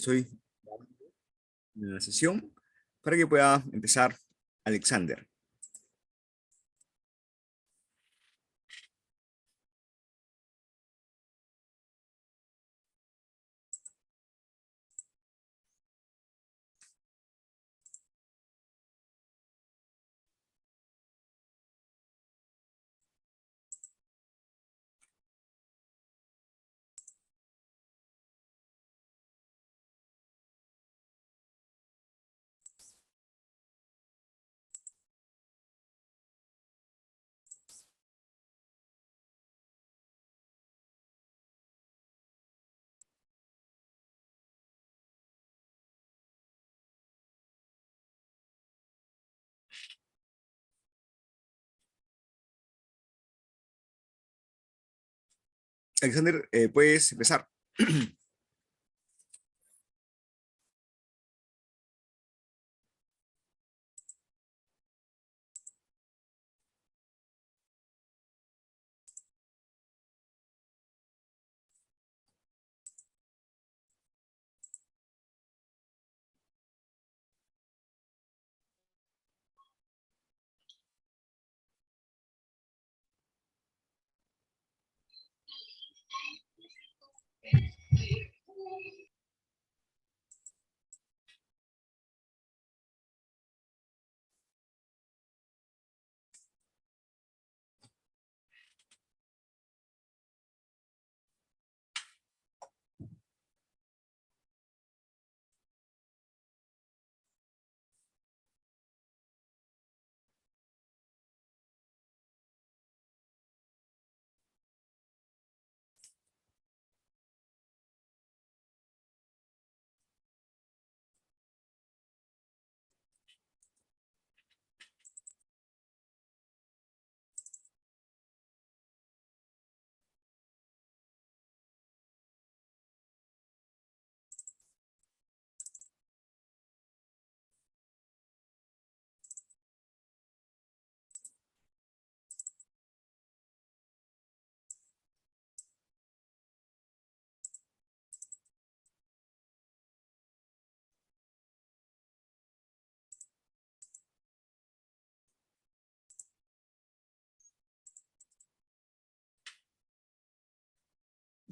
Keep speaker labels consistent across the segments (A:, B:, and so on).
A: Estoy en la sesión para que pueda empezar Alexander. Alexander, puedes empezar.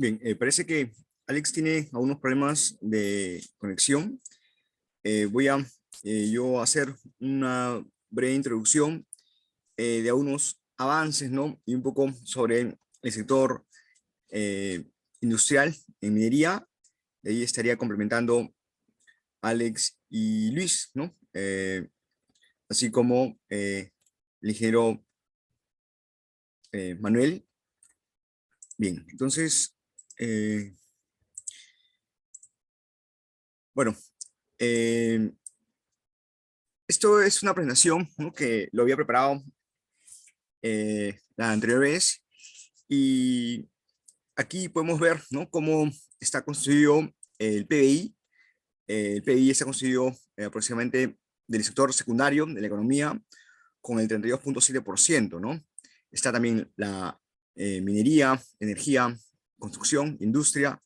A: Bien, parece que Alex tiene algunos problemas de conexión. Voy a yo hacer una breve introducción de algunos avances, ¿no? Y un poco sobre el sector eh, industrial en minería. De ahí estaría complementando Alex y Luis, ¿no? Así como el ingeniero Manuel. Bien, entonces, bueno, eh, esto es una presentación, ¿no? Que lo había preparado la anterior vez y aquí podemos ver, ¿no? Cómo está construido el PBI. El PBI está construido aproximadamente del sector secundario de la economía con el 32,7%, ¿no? Está también la minería, energía, construcción, industria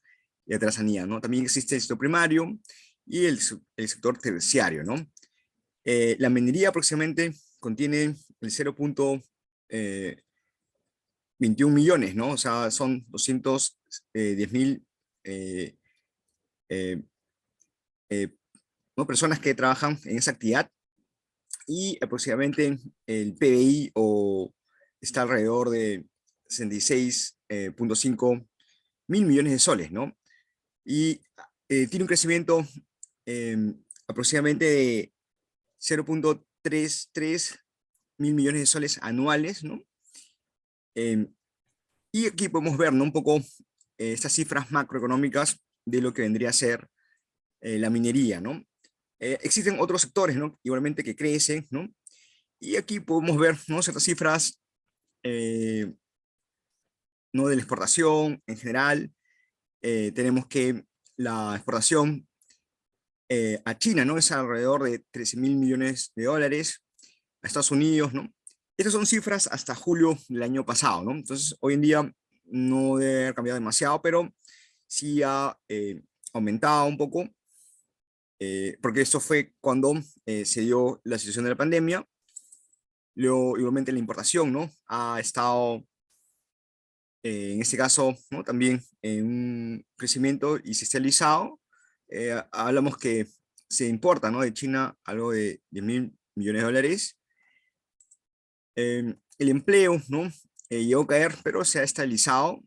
A: y artesanía, ¿no? También existe el sector primario y el sector terciario, ¿no? La minería aproximadamente contiene el 0,21 millones, ¿no? O sea, son 210.000 eh, eh, eh, ¿no? Personas que trabajan en esa actividad y aproximadamente el PBI está alrededor de 66,5 mil millones de soles, ¿no? Y tiene un crecimiento eh, aproximadamente de 0,33 mil millones de soles anuales, ¿no? Eh, y aquí podemos ver, ¿no? Un poco estas cifras macroeconómicas de lo que vendría a ser la minería, ¿no? Existen otros sectores, ¿no? Igualmente que crecen, ¿no? Y aquí podemos ver, ¿no? Ciertas cifras, eh, ¿no? De la exportación en general. Tenemos que la exportación a China, ¿no? Es alrededor de 13.000 millones de dólares, a Estados Unidos, ¿no? Estas son cifras hasta julio del año pasado, ¿no? Entonces, hoy en día no debe haber cambiado demasiado, pero sí ha aumentado un poco. porque esto fue cuando se dio la situación de la pandemia. Luego, igualmente la importación, ¿no? Ha estado, en este caso, ¿no? También en un crecimiento y se ha estabilizado. Hablamos que se importa, ¿no? De China algo de 10.000 millones de dólares. El empleo, ¿no? Llegó a caer, pero se ha estabilizado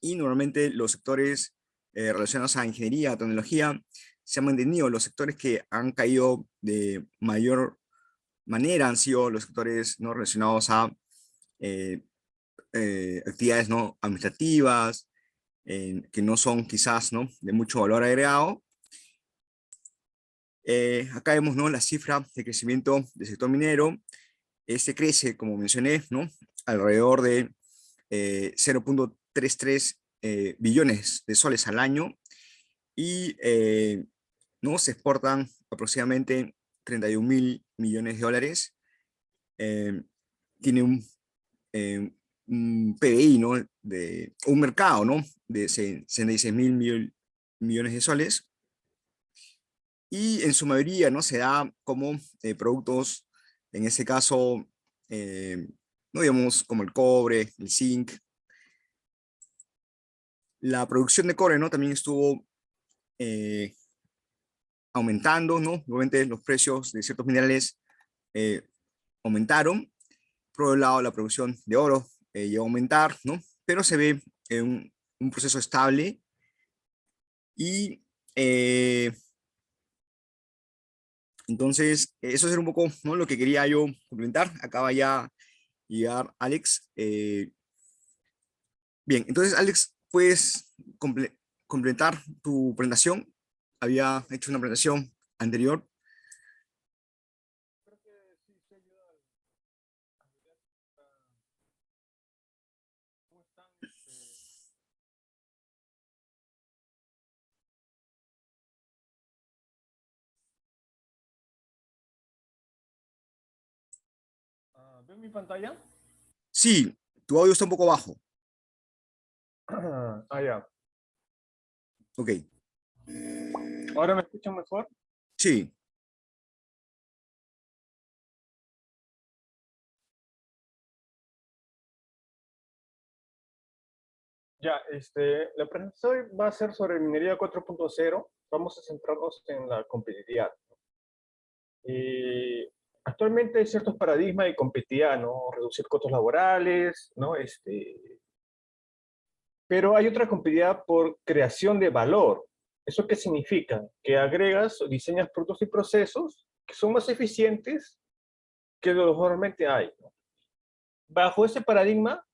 A: y normalmente los sectores relacionados a ingeniería, tecnología, se han mantenido. Los sectores que han caído de mayor manera han sido los sectores no relacionados a eh, actividades no administrativas, que no son quizás no de mucho valor agregado. Acá vemos no la cifra de crecimiento del sector minero. Este crece, como mencioné, no alrededor de 0.33 billones de soles al año y no se exportan aproximadamente 31.000 millones de dólares. eh, Tiene un PBI, ¿no? De un mercado, ¿no? De 66.000 millones de soles. Y en su mayoría, ¿no? Se da como productos, en este caso, no digamos como el cobre, el zinc. La producción de cobre, ¿no? También estuvo eh, aumentando, ¿no? Obviamente los precios de ciertos minerales eh, aumentaron. Por otro lado, la producción de oro llegó a aumentar, ¿no? Pero se ve un proceso estable y entonces eso es un poco, ¿no? Lo que quería yo complementar. Acaba ya llegar Alex. Bien, entonces Alex, ¿puedes completar tu presentación? Había hecho una presentación anterior.
B: Creo que sí, sí ayuda a mirar, cómo están. ¿Ven mi pantalla?
A: Sí, tu audio está un poco bajo.
B: Ya.
A: Ok,
B: ¿Ahora me escuchan mejor?
A: sí,
B: Ya, la presentación va a ser sobre minería 4.0. Vamos a centrarnos en la competitividad. Y actualmente hay ciertos paradigmas de competitividad, ¿no? Reducir costos laborales, ¿no? Pero hay otra competitividad por creación de valor. ¿Eso qué significa? Que agregas o diseñas productos y procesos que son más eficientes que lo que normalmente hay, ¿no? Bajo ese paradigma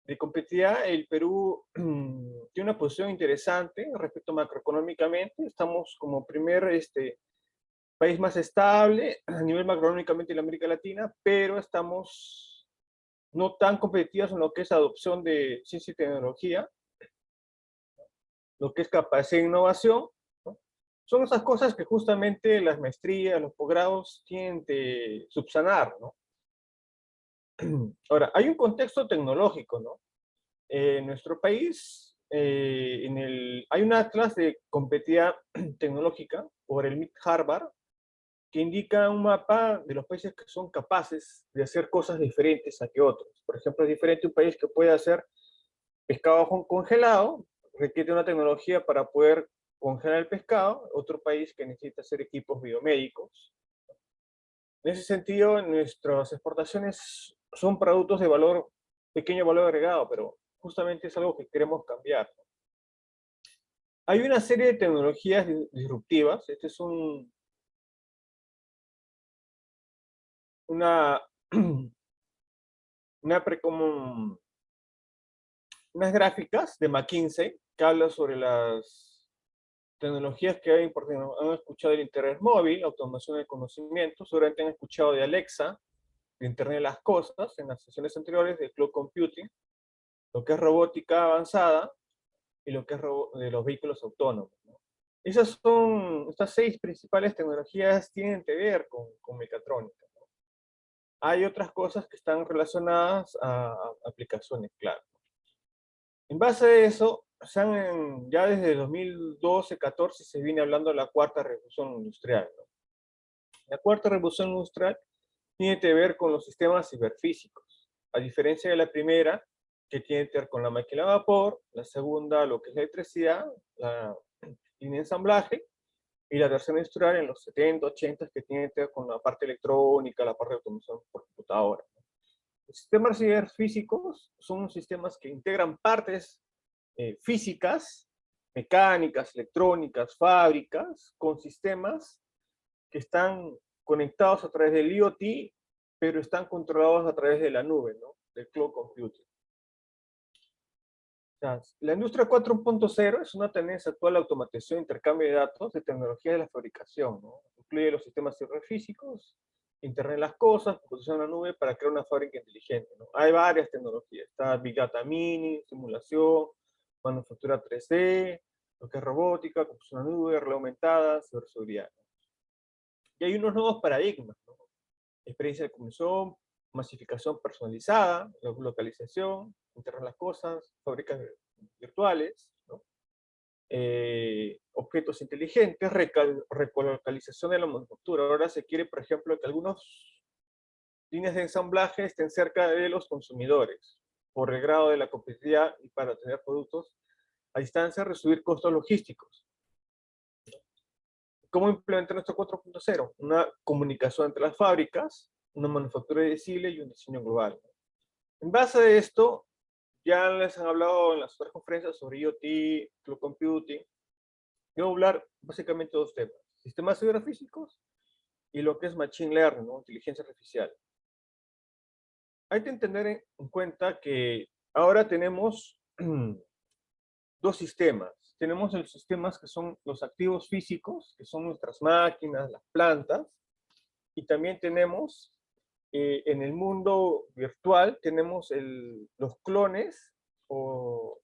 B: de competitividad, el Perú tiene una posición interesante respecto macroeconómicamente. Estamos como primer país más estable a nivel macroeconómicamente en América Latina, pero estamos no tan competitivos en lo que es adopción de ciencia y tecnología, lo que es capacidad de innovación, ¿no? Son esas cosas que justamente las maestrías, los posgrados tienen de subsanar, ¿no? Ahora, hay un contexto tecnológico, ¿no? En nuestro país, hay un atlas de competitividad tecnológica por el MIT Harvard que indica un mapa de los países que son capaces de hacer cosas diferentes a que otros. Por ejemplo, es diferente un país que puede hacer pescado congelado, requiere una tecnología para poder congelar el pescado, otro país que necesita hacer equipos biomédicos. En ese sentido, nuestras exportaciones son productos de valor, pequeño valor agregado, pero justamente es algo que queremos cambiar. Hay una serie de tecnologías disruptivas. Este es una, como unas gráficas de McKinsey que hablan sobre las tecnologías que hay, porque han escuchado del Internet móvil, automación del conocimiento, seguramente han escuchado de Alexa, de Internet de las Cosas, en las sesiones anteriores de Cloud Computing, lo que es robótica avanzada y lo que es de los vehículos autónomos, ¿no? Estas 6 principales tecnologías tienen que ver con mecatrónica, ¿no? Hay otras cosas que están relacionadas a aplicaciones, claro. En base a eso, ya desde 2012-14 se viene hablando de la cuarta revolución industrial, ¿no? La cuarta revolución industrial tiene que ver con los sistemas ciberfísicos, a diferencia de la primera, que tiene que ver con la máquina de vapor, la segunda, lo que es la electricidad, la línea de ensamblaje, y la tercera industrial en los 70, 80, que tiene que ver con la parte electrónica, la parte de automación por computadora. Los sistemas ciberfísicos son sistemas que integran partes físicas, mecánicas, electrónicas, fábricas, con sistemas que están conectados a través del IoT, pero están controlados a través de la nube, ¿no? Del cloud computing. O sea, la industria 4.0 es una tendencia actual a la automatización e intercambio de datos de tecnología de la fabricación, ¿no? Incluye los sistemas ciberfísicos, Internet de las cosas, computación en la nube para crear una fábrica inteligente, ¿no? Hay varias tecnologías. Está Big Data Mini, simulación, manufactura 3D, lo que es robótica, computación en la nube, realidad aumentada, ciberseguridad. Y hay unos nuevos paradigmas, ¿no? Experiencia de consumo, masificación personalizada, localización, Internet de las cosas, fábricas virtuales, ¿no? Objetos inteligentes, recolocalización de la manufactura. Ahora se quiere, por ejemplo, que algunas líneas de ensamblaje estén cerca de los consumidores, por el grado de la competitividad y para tener productos a distancia, reducir costos logísticos. ¿Cómo implementar nuestro 4.0? Una comunicación entre las fábricas, una manufactura visible y un diseño global. En base a esto, ya les han hablado en las otras conferencias sobre IoT, Cloud Computing. Yo voy a hablar básicamente de dos temas: sistemas ciberfísicos y lo que es Machine Learning, ¿no? Inteligencia artificial. Hay que tener en cuenta que ahora tenemos dos sistemas. Tenemos los sistemas que son los activos físicos, que son nuestras máquinas, las plantas, y también tenemos en el mundo virtual, tenemos los clones o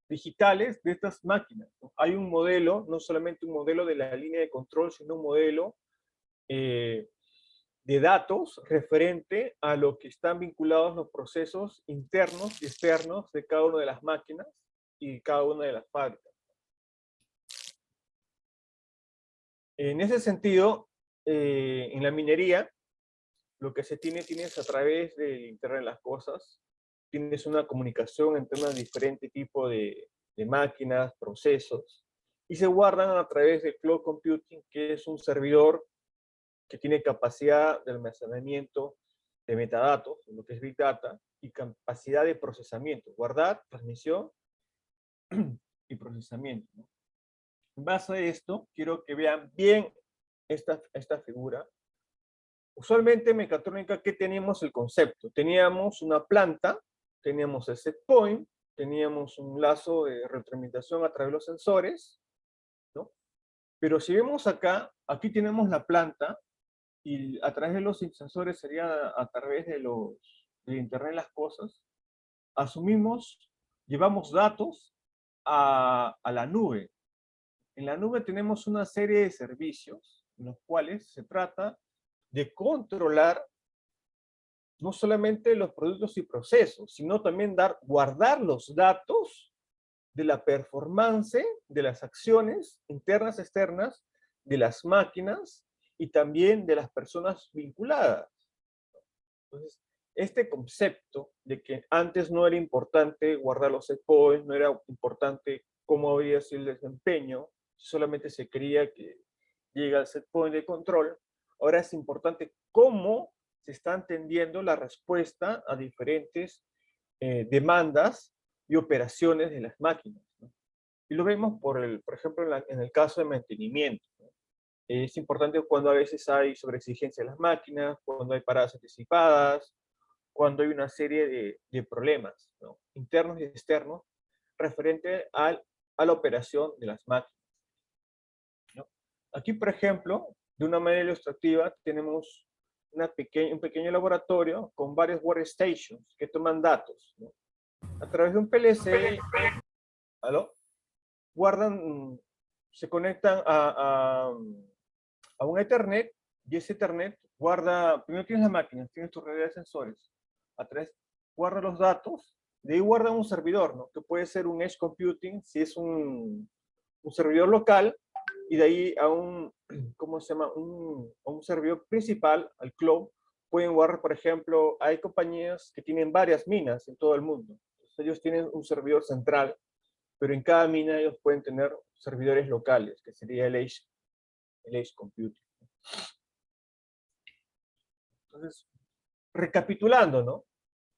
B: digitales de estas máquinas, ¿no? Hay un modelo, no solamente un modelo de la línea de control, sino un modelo de datos referente a lo que están vinculados los procesos internos y externos de cada una de las máquinas y cada una de las fábricas. En ese sentido, en la minería, lo que se tiene es a través del Internet de las cosas, tienes una comunicación entre un diferente tipo de máquinas, procesos, y se guardan a través del cloud computing, que es un servidor que tiene capacidad de almacenamiento de metadatos, lo que es Big Data, y capacidad de procesamiento, guardar, transmisión y procesamiento, ¿no? En base a esto, quiero que vean bien esta figura. Usualmente en mecatrónica, ¿qué teníamos el concepto? Teníamos una planta, teníamos el set point, teníamos un lazo de retroalimentación a través de los sensores, ¿no? Pero si vemos acá, aquí tenemos la planta, y a través de los sensores sería a través de Internet de las cosas, llevamos datos a la nube. En la nube tenemos una serie de servicios en los cuales se trata de controlar no solamente los productos y procesos, sino también guardar los datos de la performance de las acciones internas, externas, de las máquinas y también de las personas vinculadas. Entonces, este concepto de que antes no era importante guardar los set points, no era importante cómo había sido el desempeño, solamente se quería que llega al set point de control, ahora es importante cómo se está entendiendo la respuesta a diferentes demandas y operaciones de las máquinas, ¿no? Y lo vemos, por ejemplo, en el caso de mantenimiento, ¿no? Es importante cuando a veces hay sobreexigencia de las máquinas, cuando hay paradas anticipadas, cuando hay una serie de problemas, ¿no? Internos y externos referente a la operación de las máquinas, ¿no? Aquí, por ejemplo, de una manera ilustrativa, tenemos un pequeño laboratorio con varios workstations que toman datos, ¿no? A través de un PLC, ¿aló? Se conectan a un Ethernet, y ese Ethernet guarda, primero tienes la máquina, tienes tu red de sensores, a través, guarda los datos De ahí guardan un servidor, ¿no? Que puede ser un edge computing, si es un servidor local, y de ahí a un, ¿cómo se llama? A un servidor principal, al cloud, pueden guardar, por ejemplo, hay compañías que tienen varias minas en todo el mundo. Entonces, ellos tienen un servidor central, pero en cada mina ellos pueden tener servidores locales, que sería el edge computing. Entonces, recapitulando, ¿no?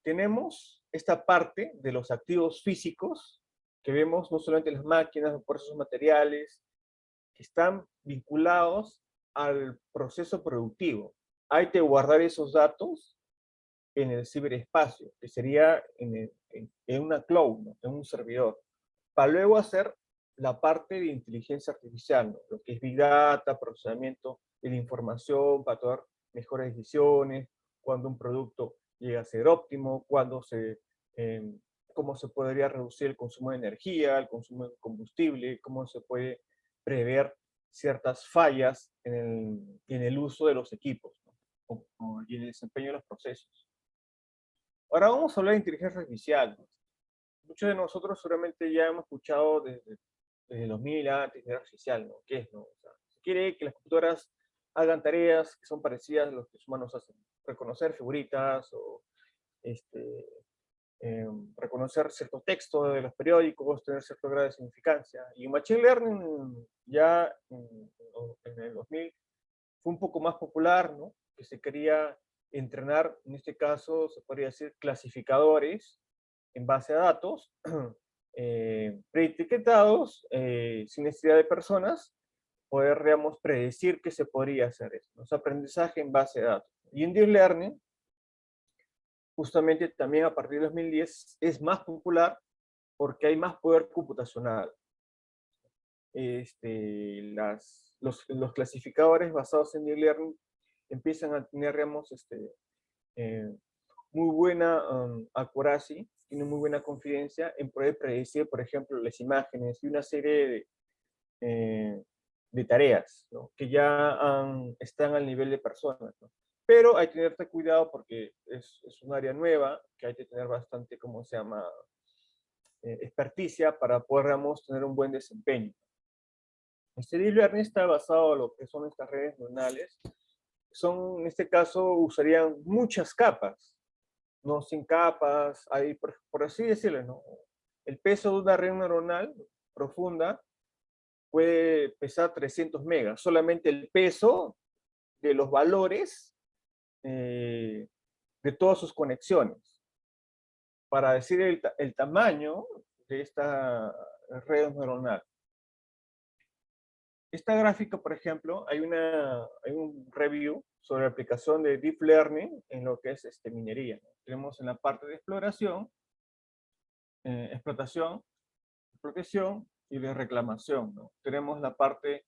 B: Tenemos esta parte de los activos físicos que vemos no solamente las máquinas, los procesos materiales, que están vinculados al proceso productivo. Hay que guardar esos datos en el ciberespacio, que sería en una cloud, ¿no? En un servidor, para luego hacer la parte de inteligencia artificial, ¿no? Lo que es Big Data, procesamiento de la información, para tomar mejores decisiones, cuando un producto llega a ser óptimo, eh, cómo se podría reducir el consumo de energía, el consumo de combustible, cómo se puede prever ciertas fallas en el uso de los equipos, ¿no? Y en el desempeño de los procesos. Ahora vamos a hablar de inteligencia artificial, ¿no? Muchos de nosotros seguramente ya hemos escuchado desde 2000 a inteligencia artificial, ¿no? ¿Qué es, no? O sea, se quiere que las computadoras hagan tareas que son parecidas a lo que los humanos hacen. Reconocer figuritas o reconocer cierto texto de los periódicos, tener cierto grado de significancia. Y en Machine Learning ya en el 2000 fue un poco más popular, ¿no? Que se quería entrenar, en este caso se podría decir clasificadores en base a datos preetiquetados, sin necesidad de personas, poder, digamos, predecir que se podría hacer eso, ¿no? Es aprendizaje en base a datos. Y en Deep Learning, justamente también a partir de 2010, es más popular porque hay más poder computacional. Los clasificadores basados en Deep Learning empiezan a tener, digamos, eh, muy buena accuracy, tiene muy buena confidencia en poder predecir, por ejemplo, las imágenes y una serie de tareas, ¿no? Que ya están al nivel de personas, ¿no? Pero hay que tener cuidado porque es un área nueva, que hay que tener bastante, ¿cómo se llama? Experticia para poder, digamos, tener un buen desempeño. Este Deep Learning está basado en lo que son estas redes neuronales. En este caso, usarían muchas capas, no 100 capas, hay, por así decirlo, ¿no? El peso de una red neuronal profunda puede pesar 300 megas, solamente el peso de los valores de todas sus conexiones. Para decir el tamaño de esta red neuronal. Esta gráfica, por ejemplo, hay un review sobre la aplicación de Deep Learning en lo que es minería, ¿no? Tenemos en la parte de exploración, explotación, protección y de reclamación, ¿no? Tenemos la parte,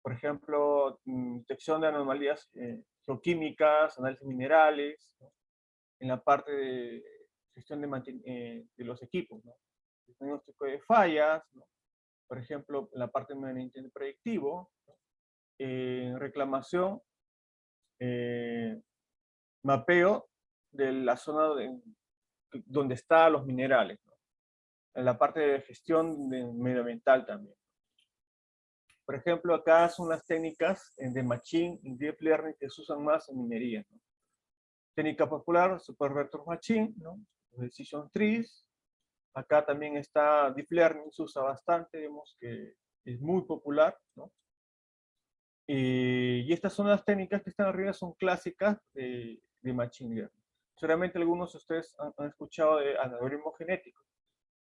B: por ejemplo, detección de anomalías geoquímicas, análisis de minerales, ¿no? En la parte de gestión de los equipos, ¿no? Diagnóstico de fallas, ¿no? Por ejemplo, en la parte de mantenimiento predictivo, reclamación, mapeo de la zona donde están los minerales, ¿no? En la parte de gestión medioambiental también. Por ejemplo, acá son las técnicas de Machine y Deep Learning que se usan más en minería, ¿no? Técnica popular, Super Vector Machine, ¿no? Decision Trees. Acá también está Deep Learning, se usa bastante, vemos que es muy popular, ¿no? Y estas son las técnicas que están arriba, son clásicas de Machine Learning. Seguramente algunos de ustedes han escuchado de algoritmo genético.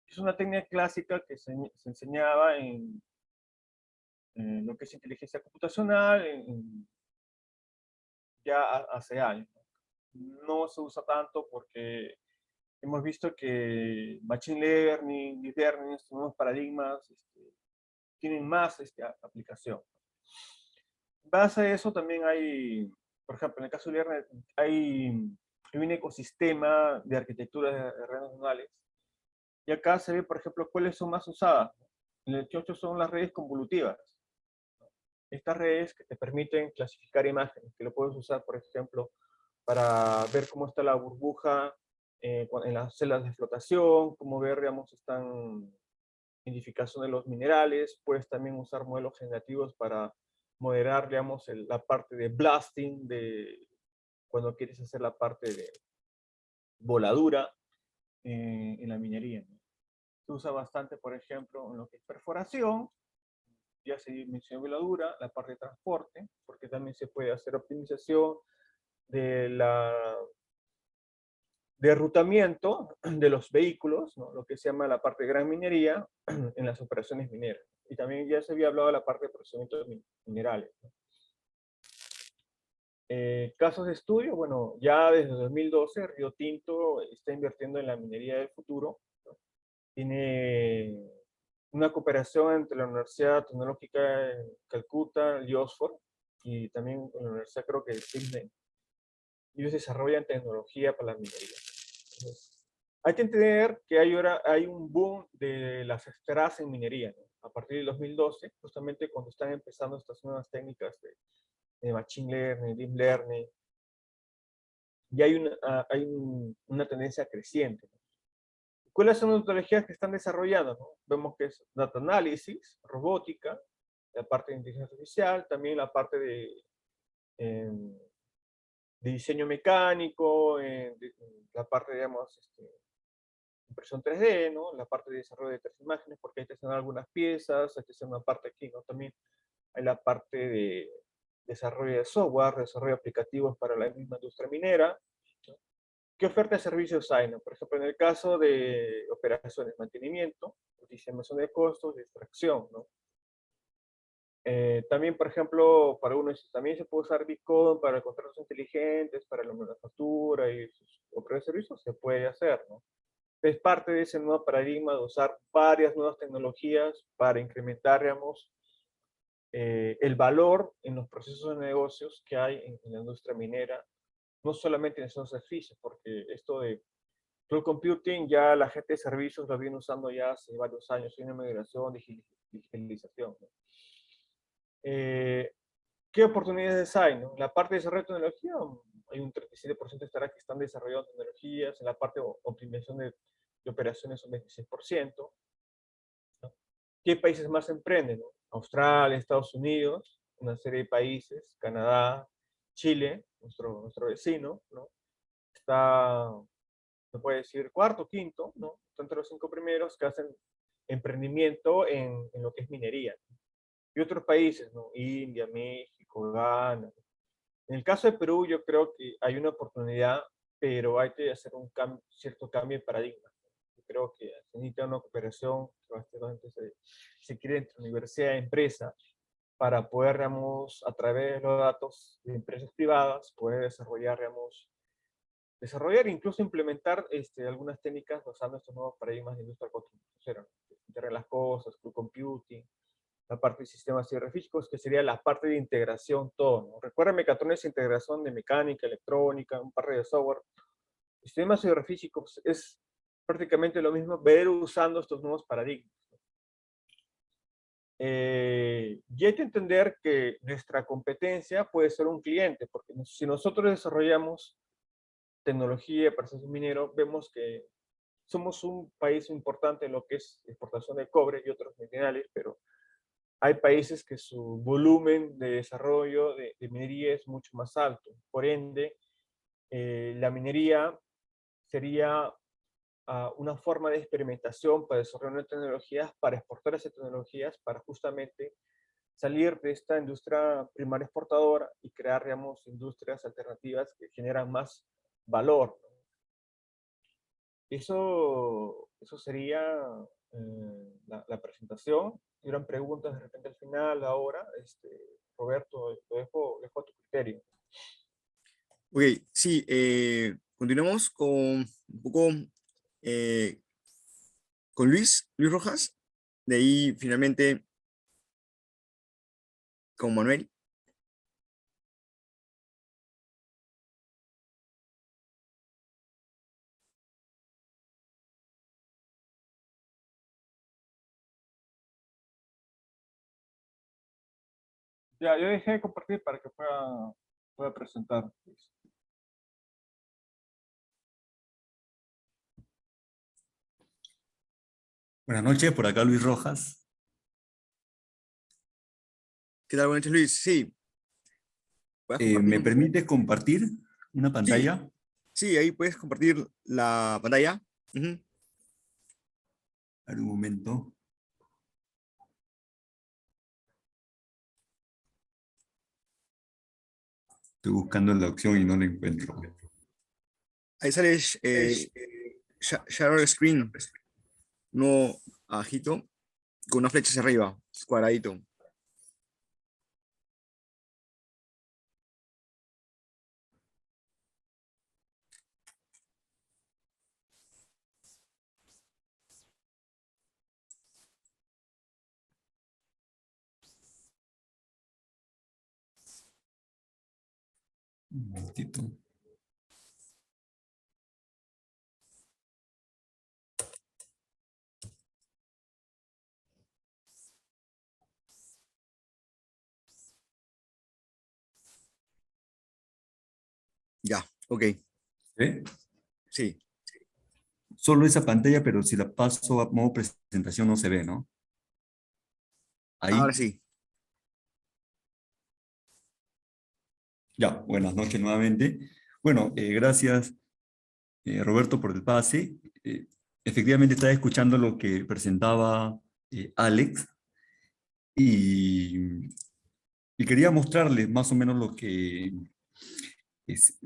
B: Es una técnica clásica que se enseñaba en lo que es inteligencia computacional ya hace años. No se usa tanto porque hemos visto que Machine Learning, Deep Learning, estos nuevos paradigmas tienen más aplicación. En base a eso también hay, por ejemplo, en el caso de Learning, hay un ecosistema de arquitectura de redes neuronales. Y acá se ve, por ejemplo, cuáles son más usadas. En el 8 son las redes convolutivas. Estas redes que te permiten clasificar imágenes, que lo puedes usar, por ejemplo, para ver cómo está la burbuja en las celdas de flotación, cómo ver, digamos, están identificación de los minerales, puedes también usar modelos generativos para moderar, digamos, la parte de blasting, cuando quieres hacer la parte de voladura en la minería, ¿no? Se usa bastante, por ejemplo, en lo que es perforación, ya se mencionó voladura, la parte de transporte, porque también se puede hacer optimización de derrutamiento de los vehículos, ¿no? Lo que se llama la parte de gran minería en las operaciones mineras. Y también ya se había hablado de la parte de procesamiento de minerales, ¿no? Casos de estudio, bueno, ya desde 2012 Río Tinto está invirtiendo en la minería del futuro, ¿no? Tiene una cooperación entre la Universidad Tecnológica de Calcuta, el Oxford, y también la Universidad, creo que de Sydney. Ellos desarrollan tecnología para la minería. Entonces, hay que entender que ahora hay un boom de las extras en minería, ¿no? A partir del 2012, justamente cuando están empezando estas nuevas técnicas de machine learning, deep learning, y hay una tendencia creciente, ¿no? ¿Cuáles son las metodologías que están desarrollando, ¿no? Vemos que es data analysis, robótica, la parte de inteligencia artificial, también la parte eh, de diseño mecánico, la parte, digamos, impresión 3D, ¿no? La parte de desarrollo de tres imágenes, porque hay que hacer algunas piezas, hay que hacer una parte aquí, ¿no? También hay la parte de desarrollo de software, desarrollo de aplicativos para la misma industria minera, ¿no? ¿Qué oferta de servicios hay, no? Por ejemplo, en el caso de operaciones, mantenimiento, optimización de costos, de extracción, ¿no? También, por ejemplo, para uno también se puede usar Bitcoin para contratos inteligentes, para la manufactura y sus otros servicios, se puede hacer, ¿no? Es parte de ese nuevo paradigma de usar varias nuevas tecnologías para incrementar, digamos, el valor en los procesos de negocios que hay en la industria minera, no solamente en esos servicios, porque esto de cloud computing ya la gente de servicios lo viene usando ya hace varios años, hay una migración, digitalización, ¿no? ¿Qué oportunidades hay, no? La parte de desarrollo de tecnología, hay un 37% estará que están desarrollando tecnologías, en la parte de optimización de operaciones un 26%, ¿no? ¿Qué países más emprenden, no? Australia, Estados Unidos, una serie de países, Canadá, Chile, nuestro vecino, ¿no? Está, se puede decir, cuarto, quinto, ¿no? Están entre los 5 primeros que hacen emprendimiento en lo que es minería. Y otros países, ¿no? India, México, Ghana. En el caso de Perú, yo creo que hay una oportunidad, pero hay que hacer un cierto cambio de paradigma. Yo creo que se necesita una cooperación que básicamente se quiere entre universidad y empresa para poder, digamos, a través de los datos de empresas privadas, poder desarrollar, digamos, desarrollar e incluso implementar algunas técnicas basando estos nuevos paradigmas de industria 4.0, Internet de las cosas, cloud computing, la parte de sistemas hierarquísticos, que sería la parte de integración todo, ¿no? Recuerda mecatrones de integración de mecánica, electrónica, un par de software. Sistemas hierarquísticos es prácticamente lo mismo, ver usando estos nuevos paradigmas. Y hay que entender que nuestra competencia puede ser un cliente, porque si nosotros desarrollamos tecnología para ser minero, vemos que somos un país importante en lo que es exportación de cobre y otros minerales, pero hay países que su volumen de desarrollo de minería es mucho más alto. Por ende, la minería sería una forma de experimentación para desarrollar nuevas tecnologías, para exportar esas tecnologías, para justamente salir de esta industria primaria exportadora y crear, digamos, industrias alternativas que generan más valor, ¿no? Eso sería la presentación. Si hubieran preguntas de repente al final, ahora, Roberto, dejo a tu criterio.
A: Ok, sí, continuamos con un poco eh, con Luis Rojas, de ahí finalmente con Manuel.
B: Ya, yo dejé de compartir para que pueda presentar.
C: Buenas noches, por acá Luis Rojas.
A: ¿Qué tal? Buenas noches, Luis. Sí, puedes compartir
C: ¿Me
A: un poco.
C: permite compartir una
A: Sí,
C: pantalla?
A: sí, ahí puedes compartir la pantalla. Ujú.
C: A ver, un momento. Estoy buscando la opción y no la encuentro.
A: Ahí sale share screen, no abajito, con una flecha hacia arriba, cuadradito.
C: Un momentito.
A: Ya, ok,
C: ¿Ve?
A: sí,
C: Solo esa pantalla, pero si la paso a modo presentación no se ve, ¿no?
A: ahora
C: Ahí.
A: sí.
C: Ya, buenas noches nuevamente. Bueno, gracias Roberto por el pase. Efectivamente estaba escuchando lo que presentaba Alex y, y quería mostrarles más o menos lo que es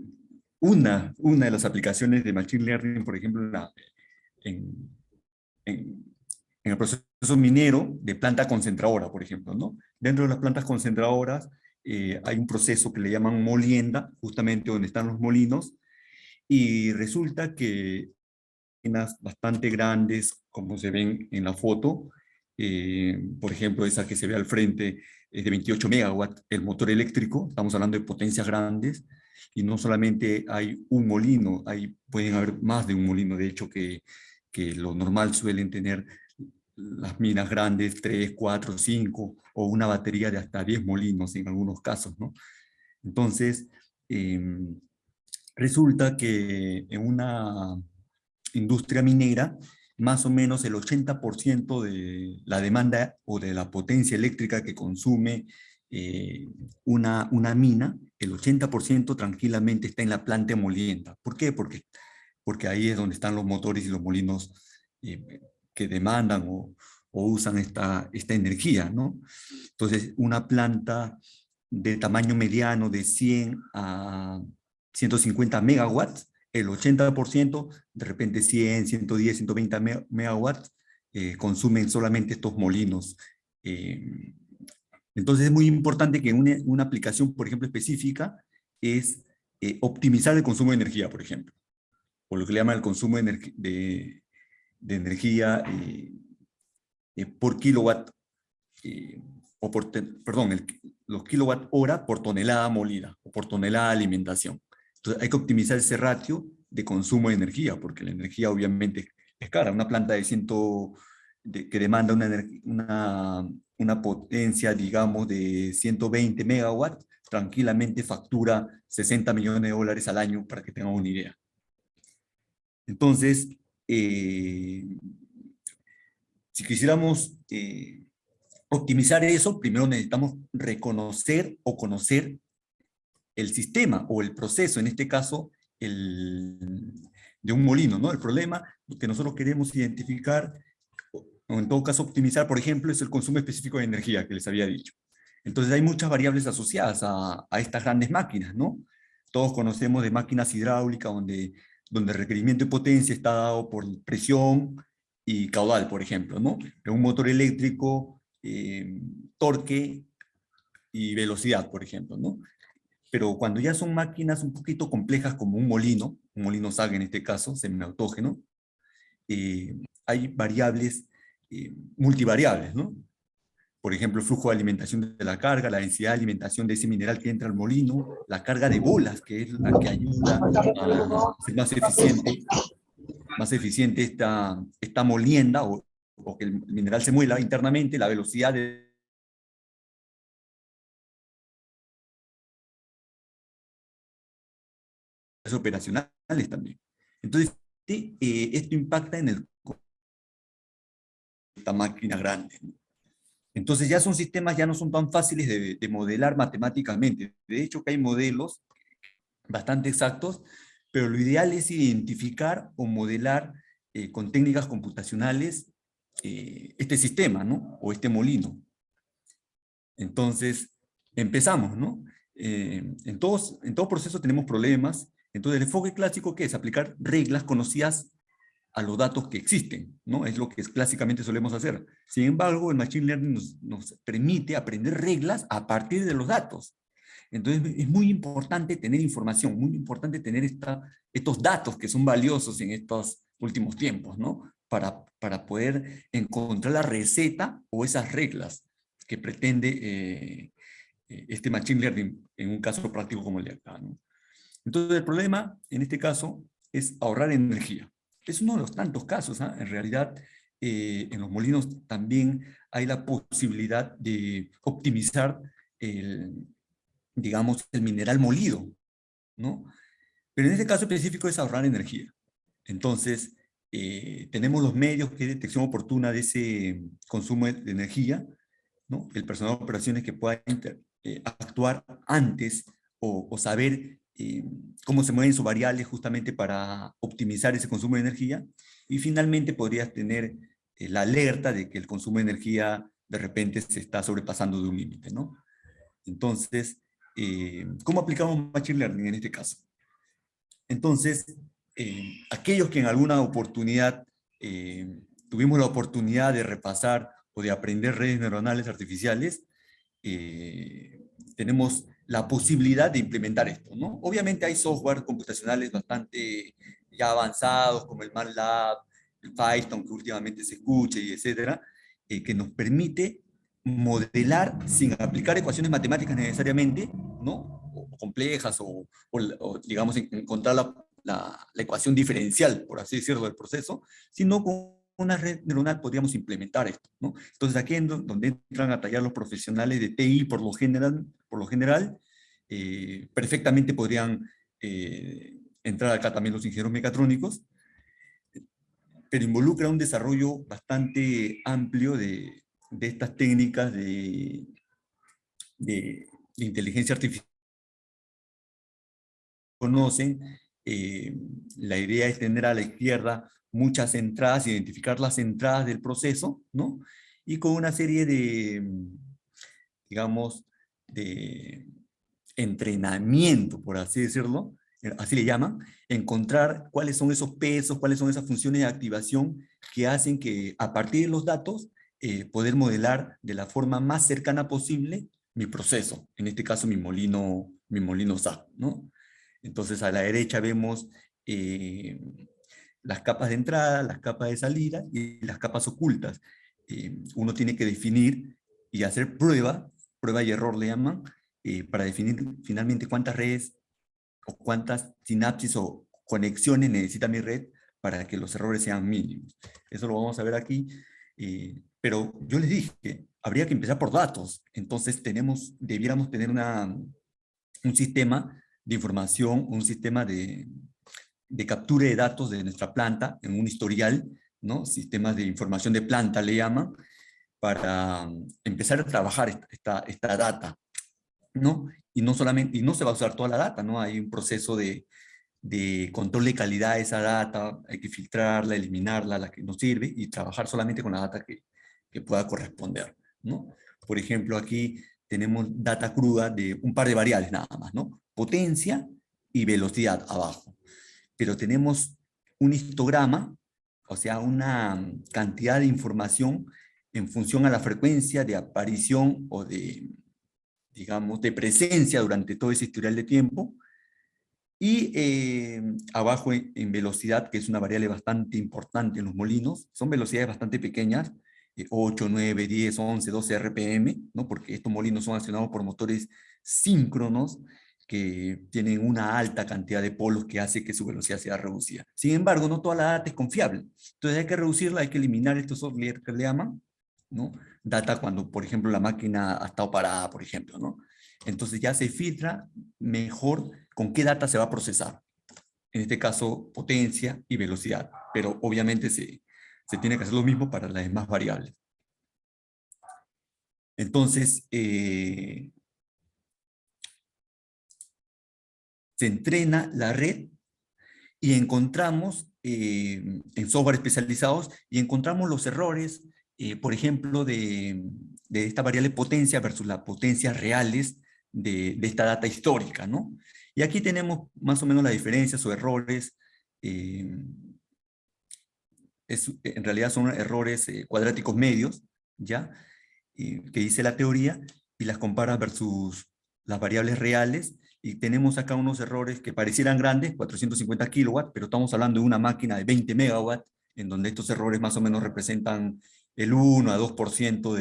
C: una de las aplicaciones de Machine Learning, por ejemplo, en, en- en el proceso minero de planta concentradora, por ejemplo, ¿no? Dentro de las plantas concentradoras hay un proceso que le llaman molienda, justamente donde están los molinos, y resulta que máquinas bastante grandes, como se ven en la foto, por ejemplo, esa que se ve al frente es de 28 megawatts, el motor eléctrico, estamos hablando de potencias grandes, y no solamente hay un molino, pueden haber más de un molino, de hecho, que lo normal suelen tener las minas grandes, 3 4 5 o una batería de hasta 10 molinos en algunos casos, ¿no? Entonces, eh, resulta que en una industria minera, más o menos el 80% de la demanda o de la potencia eléctrica que consume una mina, el 80% tranquilamente está en la planta molienda. ¿Por qué? Porque ahí es donde están los motores y los molinos que demandan o usan esta energía, ¿no? Entonces, una planta de tamaño mediano de 100 a 150 megawatts, el 80%, de repente 100, 110, 120 megawatts, consumen solamente estos molinos. Eh, entonces es muy importante que una aplicación, por ejemplo, específica es optimizar el consumo de energía, por ejemplo, o lo que le llaman el consumo de energía por kilowatt eh, o perdón, los kilowatt hora por tonelada molida o por tonelada de alimentación. Entonces hay que optimizar ese ratio de consumo de energía, porque la energía obviamente es cara. Una planta que demanda una potencia, digamos, de 120 megawatts, tranquilamente factura 60 millones de dólares al año, para que tengan una idea. Entonces, eh, si quisiéramos optimizar eso, primero necesitamos reconocer o conocer el sistema o el proceso, en este caso, de un molino, ¿no? El problema que nosotros queremos identificar, o en todo caso optimizar, por ejemplo, es el consumo específico de energía que les había dicho. Entonces hay muchas variables asociadas a estas grandes máquinas, ¿no? Todos conocemos de máquinas hidráulicas donde el requerimiento de potencia está dado por presión y caudal, por ejemplo, ¿no? En un motor eléctrico, torque y velocidad, por ejemplo, ¿no? Pero cuando ya son máquinas un poquito complejas como un molino SAG en este caso, semiautógeno, hay variables multivariables, ¿no? Por ejemplo, el flujo de alimentación de la carga, la densidad de alimentación de ese mineral que entra al molino, la carga de bolas, que es la que ayuda a hacer más eficiente esta molienda o que el mineral se muela internamente, la velocidad de operacionales también. Entonces, esto impacta en el esta máquina grande, ¿no? Entonces ya son sistemas, ya no son tan fáciles de modelar matemáticamente. De hecho, que hay modelos bastante exactos, pero lo ideal es identificar o modelar con técnicas computacionales este sistema, ¿no? O este molino. Entonces, empezamos, ¿no? En todo proceso tenemos problemas. Entonces, el enfoque clásico, ¿qué es? Aplicar reglas conocidas a los datos que existen, ¿no? Es lo que clásicamente solemos hacer. Sin embargo, el Machine Learning nos permite aprender reglas a partir de los datos. Entonces, es muy importante tener información, muy importante tener estos datos que son valiosos en estos últimos tiempos, ¿no? Para poder encontrar la receta o esas reglas que pretende este Machine Learning en un caso práctico como el de acá, ¿no? Entonces, el problema en este caso es ahorrar energía. Es uno de los tantos casos, ¿ah? En realidad, en los molinos también hay la posibilidad de optimizar digamos, el mineral molido, ¿no? Pero en este caso específico es ahorrar energía. Entonces, tenemos los medios que es detección oportuna de ese consumo de energía, ¿no? El personal de operaciones que pueda actuar antes o saber cómo se mueven sus variables justamente para optimizar ese consumo de energía. Y finalmente podrías tener la alerta de que el consumo de energía de repente se está sobrepasando de un límite, ¿no? Entonces, ¿cómo aplicamos Machine Learning en este caso? Entonces, aquellos que en alguna oportunidad tuvimos la oportunidad de repasar o de aprender redes neuronales artificiales, tenemos la posibilidad de implementar esto, ¿no? Obviamente hay software computacionales bastante ya avanzados, como el MATLAB, el Python, que últimamente se escucha, y etcétera, que nos permite modelar sin aplicar ecuaciones matemáticas necesariamente, ¿no? O complejas, o digamos, encontrar la ecuación diferencial, por así decirlo, del proceso, sino con una red neuronal podríamos implementar esto, ¿no? Entonces aquí es donde entran a tallar los profesionales de TI por lo general, perfectamente podrían entrar acá también los ingenieros mecatrónicos, pero involucra un desarrollo bastante amplio de estas técnicas de inteligencia artificial. Conocen, la idea es tener a la izquierda muchas entradas, identificar las entradas del proceso, ¿no? Y con una serie de, digamos, de entrenamiento, por así decirlo, así le llaman, encontrar cuáles son esos pesos, cuáles son esas funciones de activación que hacen que a partir de los datos poder modelar de la forma más cercana posible mi proceso, en este caso mi molino SAP, ¿no? Entonces a la derecha vemos las capas de entrada, las capas de salida y las capas ocultas. Uno tiene que definir y hacer prueba y error le llaman, para definir finalmente cuántas redes o cuántas sinapsis o conexiones necesita mi red para que los errores sean mínimos. Eso lo vamos a ver aquí, pero yo les dije que habría que empezar por datos. Entonces debiéramos tener un sistema de información, un sistema de captura de datos de nuestra planta en un historial, ¿no? Sistemas de información de planta le llaman, para empezar a trabajar esta data, ¿no? Y no solamente, y no se va a usar toda la data, ¿no? Hay un proceso de control de calidad de esa data, hay que filtrarla, eliminarla, la que no sirve, y trabajar solamente con la data que pueda corresponder, ¿no? Por ejemplo, aquí tenemos data cruda de un par de variables nada más, ¿no? Potencia y velocidad abajo. Pero tenemos un histograma, o sea, una cantidad de información en función a la frecuencia de aparición o de, digamos, de presencia durante todo ese historial de tiempo. Y abajo en velocidad, que es una variable bastante importante en los molinos, son velocidades bastante pequeñas, 8, 9, 10, 11, 12 RPM, ¿no? Porque estos molinos son accionados por motores síncronos que tienen una alta cantidad de polos que hace que su velocidad sea reducida. Sin embargo, no toda la data es confiable. Entonces hay que reducirla, hay que eliminar estos outliers que le llaman, ¿no? Data cuando, por ejemplo, la máquina ha estado parada, por ejemplo, ¿no? Entonces ya se filtra mejor con qué data se va a procesar. En este caso, potencia y velocidad. Pero obviamente se se tiene que hacer lo mismo para las demás variables. Entonces, se entrena la red y encontramos, en software especializados, y encontramos los errores, por ejemplo, de esta variable potencia versus las potencias reales de esta data histórica, ¿no? Y aquí tenemos más o menos las diferencias o errores. En realidad son errores cuadráticos medios, ¿ya? Que dice la teoría, y las compara versus las variables reales, y tenemos acá unos errores que parecieran grandes, 450 kilowatts, pero estamos hablando de una máquina de 20 megawatts, en donde estos errores más o menos representan el 1 a 2%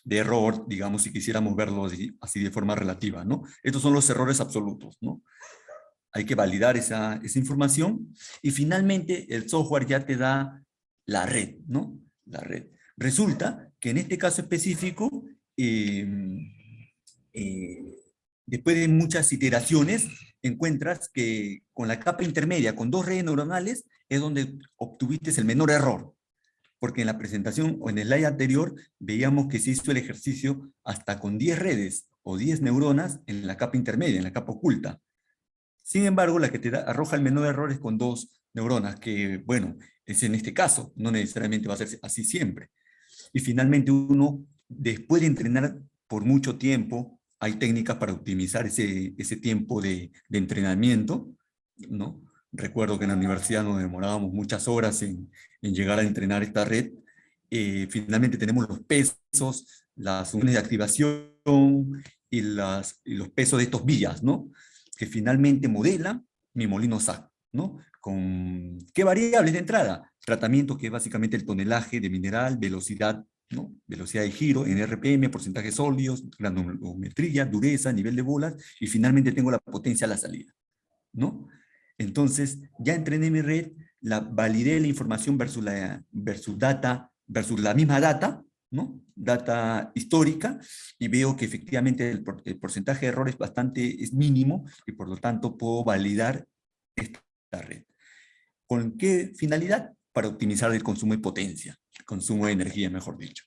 C: de error, digamos, si quisiéramos verlo así de forma relativa, ¿no? Estos son los errores absolutos, ¿no? Hay que validar esa información, y finalmente el software ya te da la red, ¿no? La red. Resulta que en este caso específico, después de muchas iteraciones, encuentras que con la capa intermedia, con 2 redes neuronales, es donde obtuviste el menor error. Porque en la presentación o en el slide anterior veíamos que se hizo el ejercicio hasta con 10 redes o 10 neuronas en la capa intermedia, en la capa oculta. Sin embargo, la que te arroja el menor error es con 2 neuronas, que, bueno, es en este caso, no necesariamente va a ser así siempre. Y finalmente uno, después de entrenar por mucho tiempo, hay técnicas para optimizar ese tiempo de entrenamiento, ¿no? Recuerdo que en la universidad nos demorábamos muchas horas en llegar a entrenar esta red. Finalmente tenemos los pesos, las unidades de activación y los pesos de estos vías, ¿no? Que finalmente modela mi molino SAC, ¿no? ¿Con qué variables de entrada? Tratamiento, que es básicamente el tonelaje de mineral, velocidad, ¿no? Velocidad de giro en RPM, porcentajes sólidos, granulometría, dureza, nivel de bolas, y finalmente tengo la potencia a la salida, ¿no? Entonces, ya entrené mi red, validé la información versus la misma data, ¿no? Data histórica, y veo que efectivamente el porcentaje de error es mínimo, y por lo tanto puedo validar esta red. ¿Con qué finalidad? Para optimizar el consumo de potencia, el consumo de energía, mejor dicho.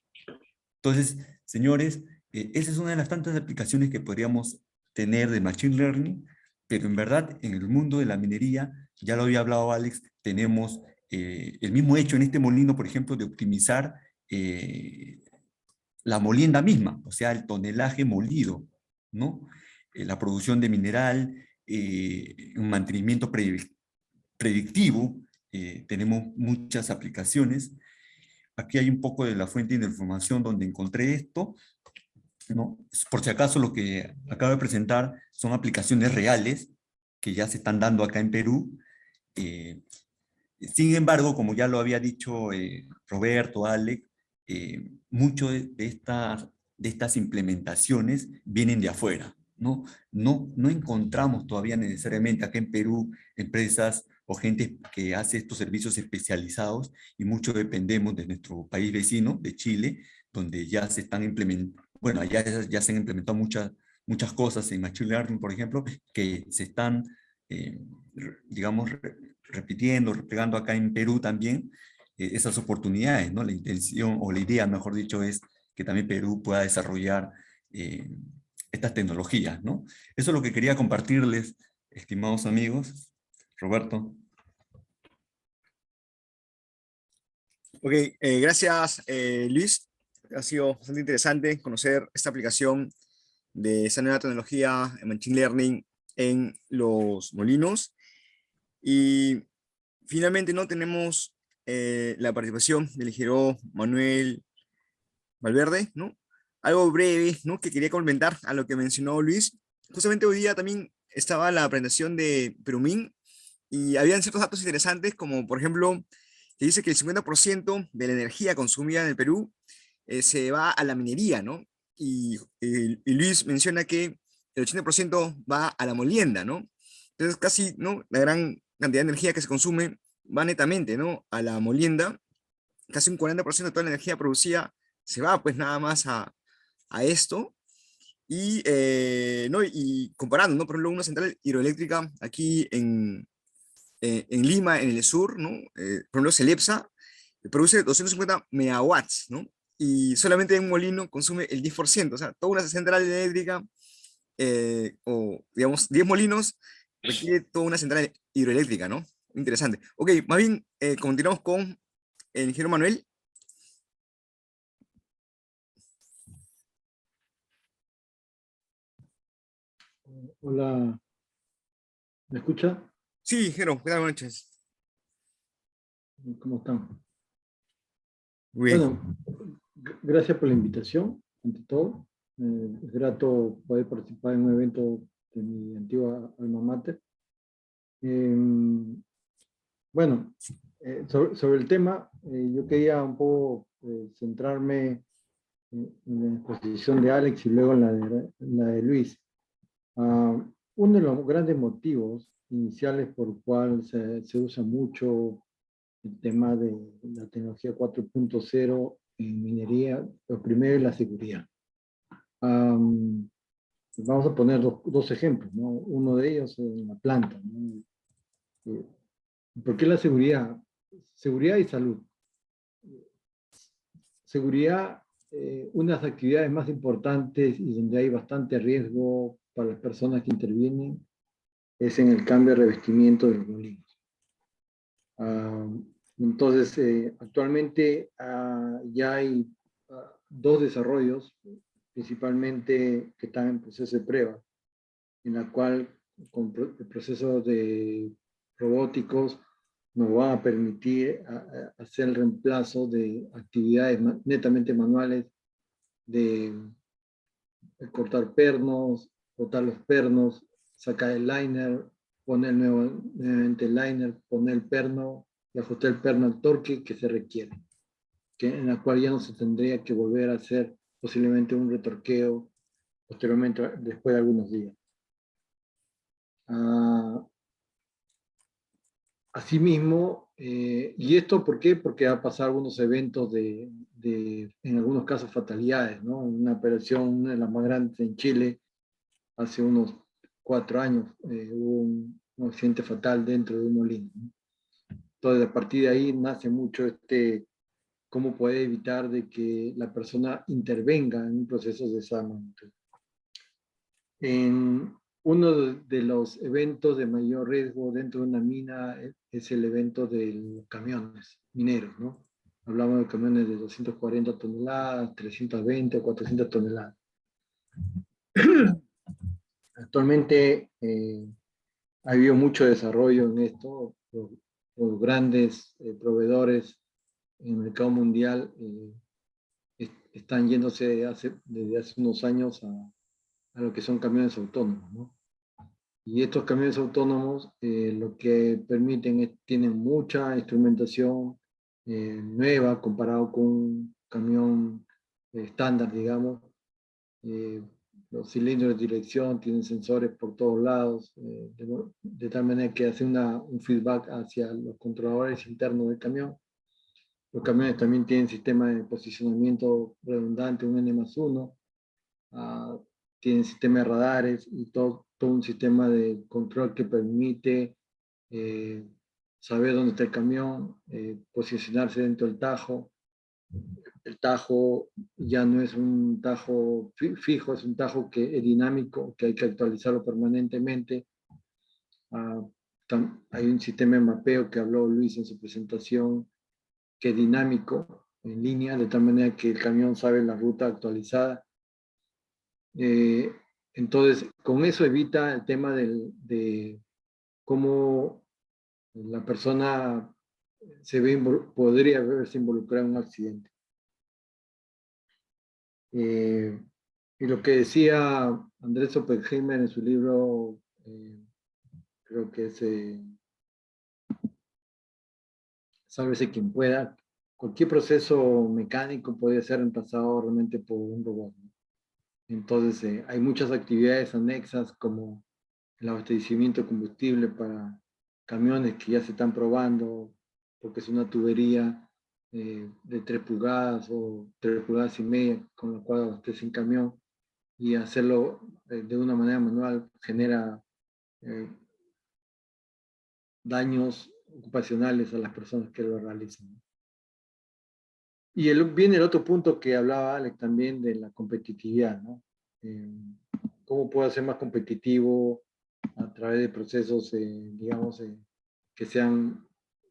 C: Entonces, señores, esa es una de las tantas aplicaciones que podríamos tener de Machine Learning, pero en verdad, en el mundo de la minería, ya lo había hablado Alex, tenemos el mismo hecho en este molino, por ejemplo, de optimizar la molienda misma, o sea, el tonelaje molido, ¿no? La producción de mineral, un mantenimiento predictivo, tenemos muchas aplicaciones. Aquí hay un poco de la fuente de información donde encontré esto, ¿no? Por si acaso lo que acabo de presentar son aplicaciones reales que ya se están dando acá en Perú. Sin embargo, como ya lo había dicho Roberto, Alex, mucho de estas implementaciones vienen de afuera, ¿no? No encontramos todavía necesariamente acá en Perú empresas o gente que hace estos servicios especializados, y mucho dependemos de nuestro país vecino, de Chile, donde ya se están implementando, bueno, ya se han implementado muchas cosas en Machine Learning, por ejemplo, que se están, digamos, repitiendo, replegando acá en Perú también esas oportunidades, ¿no? La intención, o la idea, mejor dicho, es que también Perú pueda desarrollar estas tecnologías, ¿no? Eso es lo que quería compartirles, estimados amigos. Roberto.
A: Ok, gracias Luis. Ha sido bastante interesante conocer esta aplicación de esa nueva tecnología en Machine Learning en los molinos. Y finalmente no tenemos la participación del ingeniero Manuel Valverde, ¿no? Algo breve, ¿no? Que quería comentar a lo que mencionó Luis. Justamente hoy día también estaba la presentación de Perumín, y habían ciertos datos interesantes, como por ejemplo, que dice que el 50% de la energía consumida en el Perú se va a la minería, ¿no? Y Luis menciona que el 80% va a la molienda, ¿no? Entonces casi, ¿no? La gran cantidad de energía que se consume va netamente, ¿no? A la molienda. Casi un 40% de toda la energía producida se va pues nada más a esto. ¿No? Y comparando, ¿no? Por ejemplo, una central hidroeléctrica aquí en Lima, en el sur, ¿no? Por ejemplo, Celepsa, produce 250 megawatts, ¿no? Y solamente un molino consume el 10%, o sea, toda una central eléctrica, o digamos 10 molinos, requiere toda una central hidroeléctrica, ¿no? Interesante. Ok, más bien, continuamos con el ingeniero Manuel.
D: Hola, ¿me escucha?
A: Sí, ingeniero, ¿qué tal? Buenas noches.
D: ¿Cómo están?
A: Muy bien.
D: Bueno, gracias por la invitación, ante todo. Es grato poder participar en un evento de mi antigua alma mater. Bueno, sobre el tema, yo quería un poco centrarme en la exposición de Alex y luego en la de Luis. Uno de los grandes motivos iniciales por el cual se usa mucho el tema de la tecnología 4.0 en minería, lo primero es la seguridad. Vamos a poner dos ejemplos, ¿no? Uno de ellos en la planta, ¿no? ¿Por qué la seguridad? Seguridad y salud. Seguridad, una de las actividades más importantes y donde hay bastante riesgo para las personas que intervienen es en el cambio de revestimiento de los molinos. Entonces, actualmente ya hay dos desarrollos, principalmente que están en proceso de prueba, en la cual con procesos de robóticos nos van a permitir hacer el reemplazo de actividades netamente manuales, de cortar pernos, botar los pernos, sacar el liner, poner nuevamente el liner, poner el perno y ajustar el perno al torque que se requiere, en la cual ya no se tendría que volver a hacer posiblemente un retorqueo posteriormente, después de algunos días. Asimismo, ¿y esto por qué? Porque ha pasado algunos eventos en algunos casos, fatalidades, ¿no? Una operación, una de las más grandes en Chile, hace unos 4 años, hubo un accidente fatal dentro de un molino, ¿no? Entonces, a partir de ahí nace mucho cómo poder evitar de que la persona intervenga en un proceso de desarmamento. Uno de los eventos de mayor riesgo dentro de una mina es el evento de los camiones mineros, ¿no? Hablamos de camiones de 240 toneladas, 320 o 400 toneladas. Actualmente ha habido mucho desarrollo en esto. Los grandes proveedores en el mercado mundial están yéndose desde hace unos años a lo que son camiones autónomos, ¿no? Y estos camiones autónomos lo que permiten es, tienen mucha instrumentación nueva comparado con un camión estándar, digamos. Los cilindros de dirección tienen sensores por todos lados, de tal manera que hace un feedback hacia los controladores internos del camión. Los camiones también tienen sistema de posicionamiento redundante, un N+1. Tienen sistema de radares y todo un sistema de control que permite saber dónde está el camión, posicionarse dentro del tajo. El tajo ya no es un tajo fijo, es un tajo que es dinámico, que hay que actualizarlo permanentemente. Hay un sistema de mapeo que habló Luis en su presentación, que es dinámico, en línea, de tal manera que el camión sabe la ruta actualizada. Entonces, con eso evita el tema de cómo la persona podría verse involucrada en un accidente. Y lo que decía Andrés Oppenheimer en su libro, creo que es Sálvese quien pueda, cualquier proceso mecánico puede ser reemplazado realmente por un robot, ¿no? Entonces, hay muchas actividades anexas como el abastecimiento de combustible para camiones que ya se están probando, porque es una tubería de 3 pulgadas o 3 pulgadas y media, con la cual abastece un camión, y hacerlo de una manera manual genera daños ocupacionales a las personas que lo realizan. Y viene el otro punto que hablaba Alex también de la competitividad, ¿no? ¿Cómo puedo ser más competitivo a través de procesos, digamos, que sean,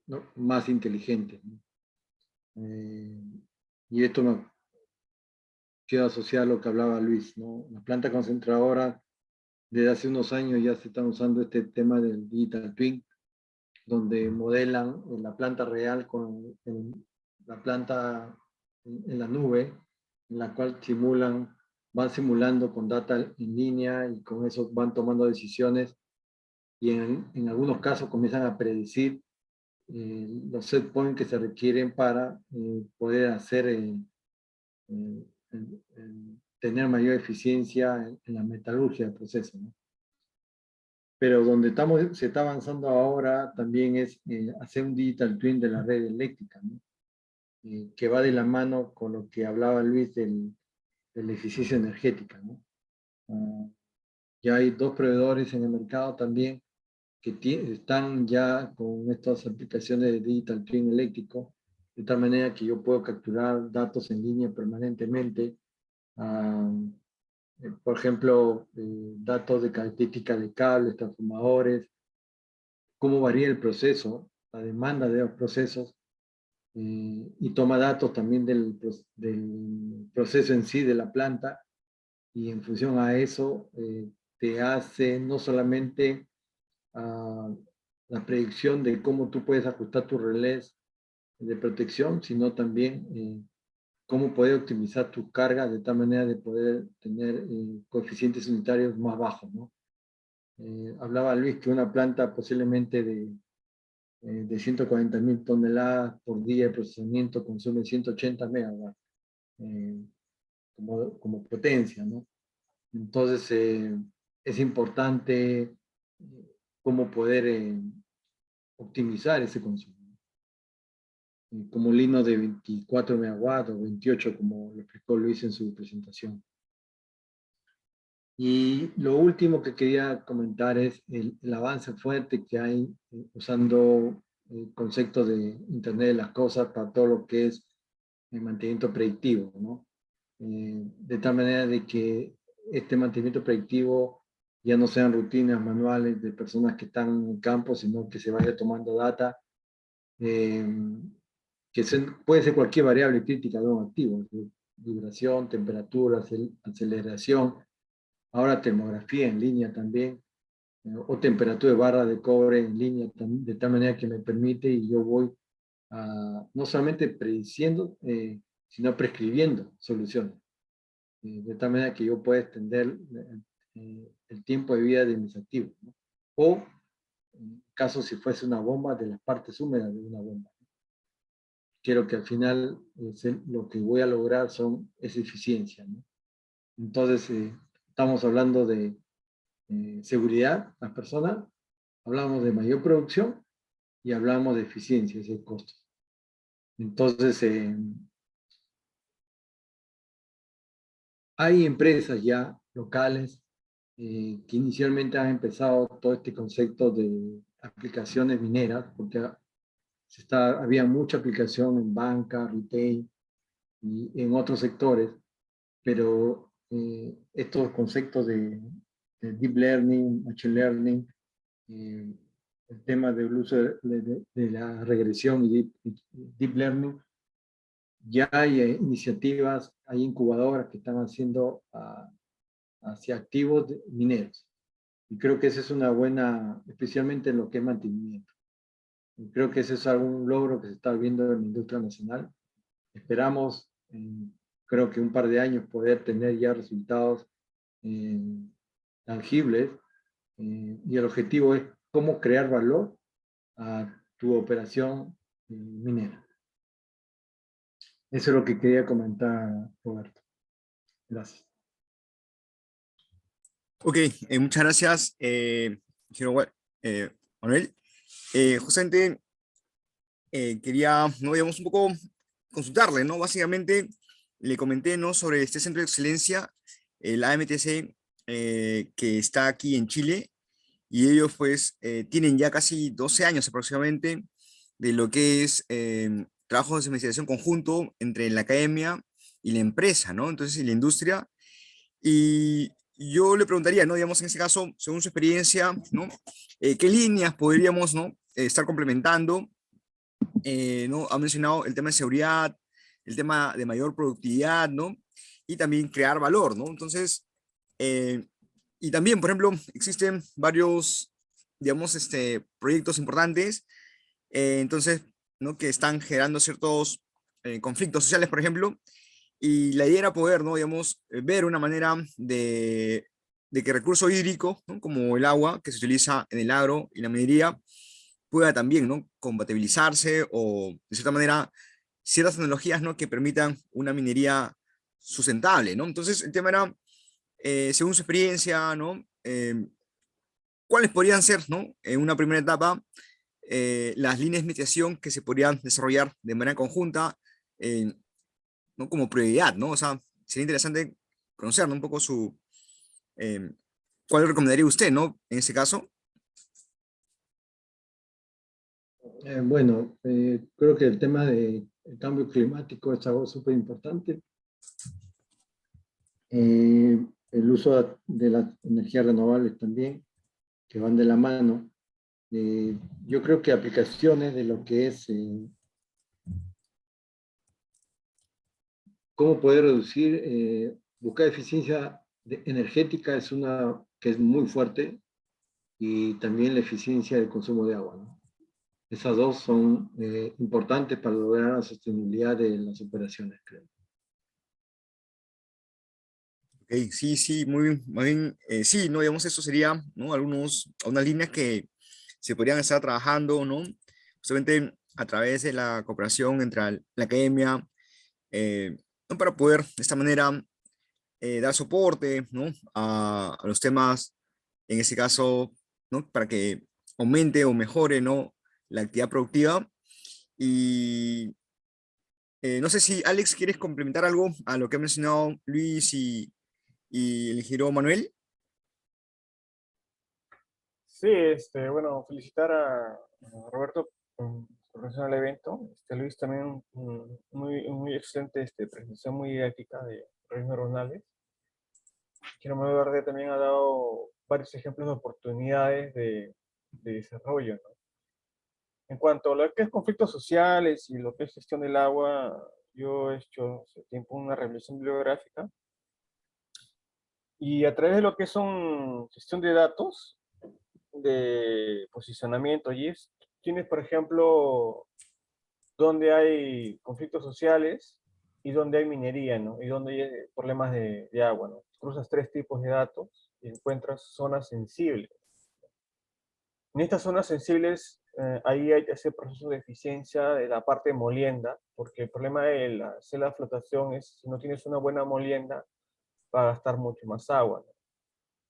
D: ¿no?, más inteligentes, ¿no? Y esto me queda asociado a lo que hablaba Luis, ¿no? La planta concentradora, desde hace unos años ya se están usando este tema del Digital Twin, donde modelan la planta real con la planta en la nube, en la cual van simulando con data en línea y con eso van tomando decisiones y en algunos casos comienzan a predecir los set points que se requieren para poder hacer, tener mayor eficiencia en la metalurgia del proceso, ¿no? Pero donde se está avanzando ahora también es hacer un digital twin de la red eléctrica, ¿no? Que va de la mano con lo que hablaba Luis de la eficiencia energética, ¿no? Ya hay 2 proveedores en el mercado también que están ya con estas aplicaciones de digital twin eléctrico, de tal manera que yo puedo capturar datos en línea permanentemente. Por ejemplo, datos de características de cables, transformadores, cómo varía el proceso, la demanda de los procesos, y toma datos también del proceso en sí de la planta, y en función a eso te hace no solamente la predicción de cómo tú puedes ajustar tus relés de protección, sino también cómo poder optimizar tu carga de tal manera de poder tener coeficientes unitarios más bajos, ¿no? Hablaba Luis que una planta posiblemente de 140.000 toneladas por día de procesamiento consume 180 megawatts como potencia, ¿no? Entonces es importante cómo poder optimizar ese consumo. Como lino de 24 megawatts o 28, como lo explicó Luis en su presentación. Y lo último que quería comentar es el avance fuerte que hay usando el concepto de Internet de las Cosas para todo lo que es el mantenimiento predictivo, ¿no? De tal manera de que este mantenimiento predictivo ya no sean rutinas manuales de personas que están en el campo, sino que se vaya tomando data, puede ser cualquier variable crítica de un activo, vibración, temperatura, aceleración, ahora termografía en línea también, o temperatura de barra de cobre en línea, de tal manera que me permite y yo voy no solamente prediciendo, sino prescribiendo soluciones, de tal manera que yo pueda extender el tiempo de vida de mis activos, ¿no? O, en caso si fuese una bomba, de las partes húmedas de una bomba. Quiero que al final lo que voy a lograr es eficiencia, ¿no? Entonces, estamos hablando de seguridad, las personas, hablamos de mayor producción y hablamos de eficiencia, ese costo. Entonces, hay empresas ya locales que inicialmente han empezado todo este concepto de aplicaciones mineras, porque había mucha aplicación en banca, retail y en otros sectores, pero estos conceptos de deep learning, machine learning, el tema del uso de la regresión y deep learning, ya hay iniciativas, hay incubadoras que están haciendo hacia activos mineros. Y creo que esa es una buena, especialmente en lo que es mantenimiento. Y creo que ese es algún logro que se está viendo en la industria nacional. Esperamos, creo que un par de años, poder tener ya resultados tangibles. Y el objetivo es cómo crear valor a tu operación minera. Eso es lo que quería comentar, Roberto. Gracias.
A: Ok, muchas gracias, ingeniero Manuel. Justamente quería, ¿no?, digamos, un poco consultarle, ¿no? Básicamente le comenté, ¿no?, sobre este centro de excelencia, el AMTC, que está aquí en Chile, y ellos pues tienen ya casi 12 años aproximadamente de lo que es trabajos de investigación conjunto entre la academia y la empresa, ¿no? Entonces, y la industria. Y yo le preguntaría, ¿no? Digamos, en ese caso, según su experiencia, ¿no? ¿Qué líneas podríamos, ¿no? Estar complementando? ¿No? Ha mencionado el tema de seguridad, el tema de mayor productividad, ¿no? Y también crear valor, ¿no? Entonces, eh, y también, por ejemplo, existen varios, digamos, proyectos importantes, entonces, ¿no? Que están generando ciertos conflictos sociales, por ejemplo, y la idea era poder, ¿no? Digamos, ver una manera de que recurso hídrico, ¿no? Como el agua que se utiliza en el agro y la minería, pueda también, ¿no? Compatibilizarse o, de cierta manera, ciertas tecnologías, ¿no? Que permitan una minería sustentable, ¿no? Entonces, el tema era, según su experiencia, ¿no? ¿Cuáles podrían ser, ¿no? En una primera etapa, las líneas de investigación que se podrían desarrollar de manera conjunta, ¿no? Como prioridad, ¿no? O sea, sería interesante conocer, ¿no? Un poco eh, ¿cuál recomendaría usted, ¿no? En ese caso.
D: Bueno, creo que el tema del cambio climático es algo súper importante. El uso de las energías renovables también, que van de la mano. Yo creo que aplicaciones de lo que es cómo poder reducir, buscar eficiencia energética es una que es muy fuerte, y también la eficiencia del consumo de agua, ¿no? Esas dos son importantes para lograr la sostenibilidad de las operaciones, creo.
A: Ok, sí, sí, muy bien. Sí, no, digamos, eso sería, ¿no? Algunas líneas que se podrían estar trabajando, ¿no? Justamente a través de la cooperación entre la academia, ¿no? Para poder, de esta manera, dar soporte, ¿no? A los temas, en ese caso, ¿no? Para que aumente o mejore, ¿no? La actividad productiva. Y no sé si Alex, ¿quieres complementar algo a lo que ha mencionado Luis y el ingeniero Manuel?
B: Sí, bueno, felicitar a Roberto por relación al evento. Luis también muy excelente presentación muy didáctica de redes neuronales. Guillermo Verde también ha dado varios ejemplos de oportunidades de desarrollo, ¿no? En cuanto a lo que es conflictos sociales y lo que es gestión del agua, yo he hecho hace tiempo una revisión bibliográfica y a través de lo que son gestión de datos, de posicionamiento, tienes, por ejemplo, donde hay conflictos sociales y donde hay minería, ¿no? Y donde hay problemas de agua, ¿no? Cruzas tres tipos de datos y encuentras zonas sensibles. En estas zonas sensibles, ahí hay que hacer procesos de eficiencia de la parte molienda, porque el problema de la celda de flotación es, si no tienes una buena molienda, va a gastar mucho más agua, ¿no?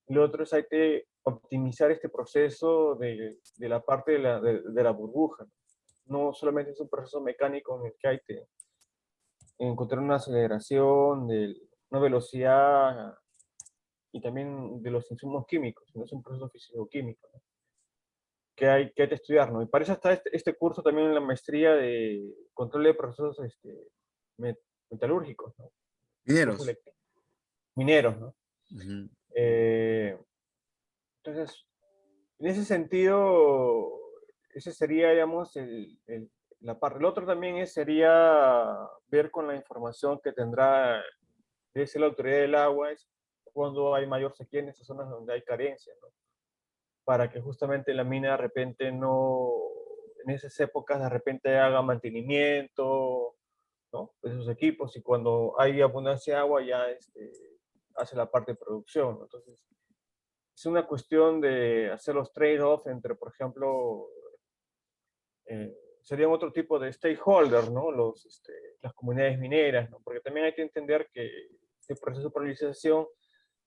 B: Y lo otro es hay que optimizar este proceso de la parte de la burbuja, ¿no? No solamente es un proceso mecánico en el que hay que encontrar una aceleración, una velocidad y también de los insumos químicos, sino es un proceso físico-químico, ¿no? Que hay que estudiar, ¿no? Y para eso está este curso también en la maestría de control de procesos metalúrgicos, ¿no? Curso
A: Mineros.
B: electivo. Mineros, ¿no?
A: Ujú.
B: Eh, entonces, en ese sentido, ese sería, digamos, la parte. El otro también sería ver con la información que tendrá desde la autoridad del agua, es cuando hay mayor sequía en esas zonas donde hay carencia, ¿no? Para que justamente la mina de repente no, en esas épocas de repente haga mantenimiento, ¿no? De sus equipos, y cuando hay abundancia de agua ya hace la parte de producción, ¿no? Entonces, es una cuestión de hacer los trade-offs entre, por ejemplo, serían otro tipo de stakeholders, ¿no? Las comunidades mineras, ¿no? Porque también hay que entender que este proceso de privatización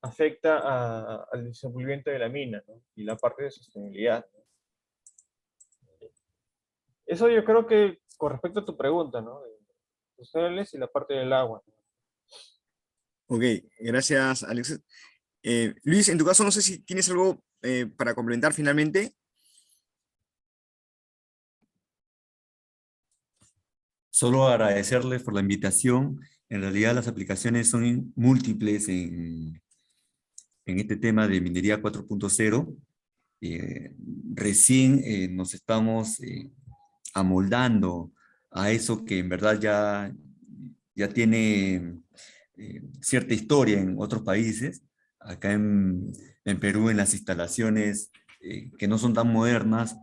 B: afecta al desenvolvimiento de la mina, ¿no? Y la parte de sostenibilidad, ¿no? Eso yo creo que con respecto a tu pregunta, ¿no? De sociales y la parte del agua, ¿no?
A: Ok, gracias, Alex. Luis, en tu caso, no sé si tienes algo para complementar finalmente.
C: Solo agradecerles por la invitación. En realidad las aplicaciones son múltiples en este tema de minería 4.0. Eh, Recién nos estamos amoldando a eso que en verdad ya tiene cierta historia en otros países. Acá en Perú, en las instalaciones que no son tan modernas,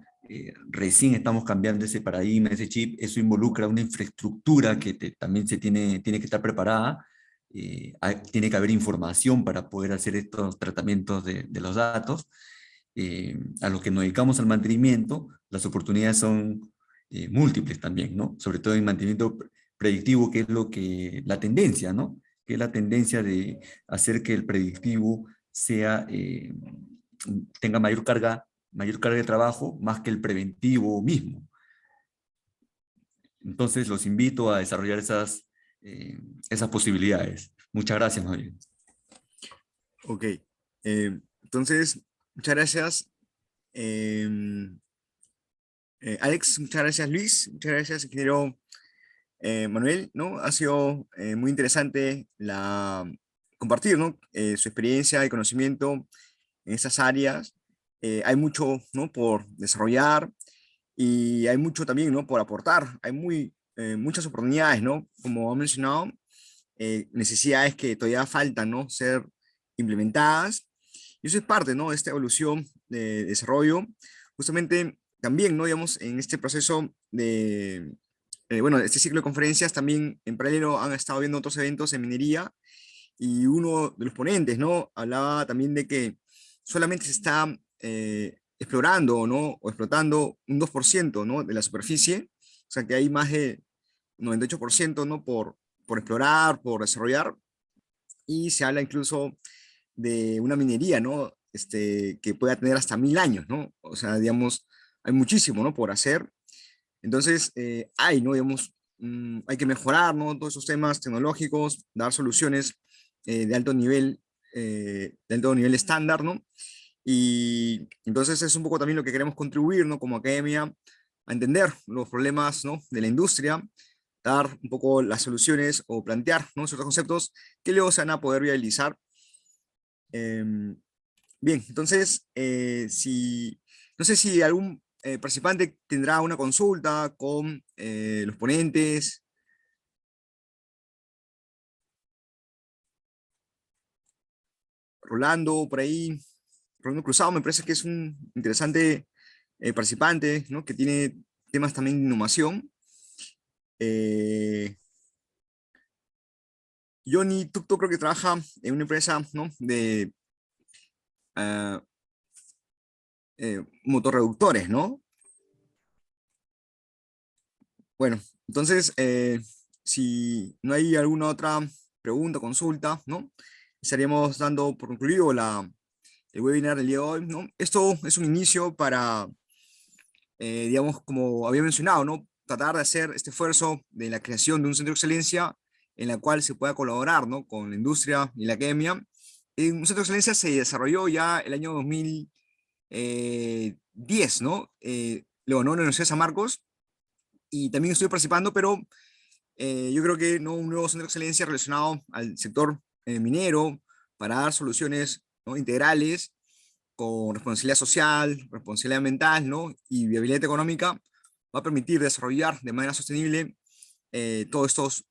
C: recién estamos cambiando ese paradigma, ese chip. Eso involucra una infraestructura que también tiene que estar preparada. Tiene que haber información para poder hacer estos tratamientos de los datos. A los que nos dedicamos al mantenimiento, las oportunidades son múltiples también, ¿no? Sobre todo en mantenimiento predictivo, que es la tendencia, ¿no? Que es la tendencia de hacer que el predictivo tenga mayor carga de trabajo más que el preventivo mismo. Entonces los invito a desarrollar esas posibilidades. Muchas gracias, Mario.
A: Ok, entonces, muchas gracias. Alex, muchas gracias Luis, muchas gracias ingeniero Manuel, ¿no? Ha sido muy interesante compartir, ¿no? Su experiencia y conocimiento en esas áreas. Hay mucho, ¿no? Por desarrollar y hay mucho también, ¿no? Por aportar. Hay muchas oportunidades, ¿no? Como ha mencionado, necesidades que todavía faltan, ¿no? Ser implementadas. Y eso es parte, ¿no? De esta evolución de desarrollo. Justamente también, ¿no? Digamos, en este proceso bueno, este ciclo de conferencias también en paralelo han estado viendo otros eventos en minería y uno de los ponentes, ¿no? Hablaba también de que solamente se está explorando, ¿no? O explotando un 2%, ¿no? De la superficie, o sea que hay más de 98%, ¿no? Por explorar, por desarrollar, y se habla incluso de una minería, ¿no? Que pueda tener hasta 1000 años, ¿no? O sea, digamos, hay muchísimo, ¿no? Por hacer. Entonces, ¿no? Digamos, hay que mejorar, ¿no? Todos esos temas tecnológicos, dar soluciones de alto nivel estándar, ¿no? Y entonces es un poco también lo que queremos contribuir, ¿no? Como academia, a entender los problemas, ¿no? De la industria, dar un poco las soluciones o plantear, ¿no? Ciertos conceptos que luego se van a poder viabilizar. Bien, entonces, no sé si algún participante tendrá una consulta con los ponentes. Rolando, por ahí, Rolando Cruzado, me parece que es un interesante participante, ¿no? Que tiene temas también de innovación. Eh, Johnny Tucto creo que trabaja en una empresa, ¿no? De ah, motorreductores, ¿no? Bueno, entonces, si no hay alguna otra pregunta, consulta, ¿no? Estaríamos dando por concluido el webinar del día de hoy, ¿no? Esto es un inicio para, digamos, como había mencionado, ¿no? Tratar de hacer este esfuerzo de la creación de un centro de excelencia en la cual se pueda colaborar, ¿no? Con la industria y la academia. Un centro de excelencia se desarrolló ya el año 2010, ¿no? Luego, ¿no? En la Universidad de San Marcos, y también estoy participando, pero yo creo que ¿no? Un nuevo centro de excelencia relacionado al sector minero para dar soluciones, ¿no? Integrales con responsabilidad social, responsabilidad ambiental, ¿no? Y viabilidad económica va a permitir desarrollar de manera sostenible todas estas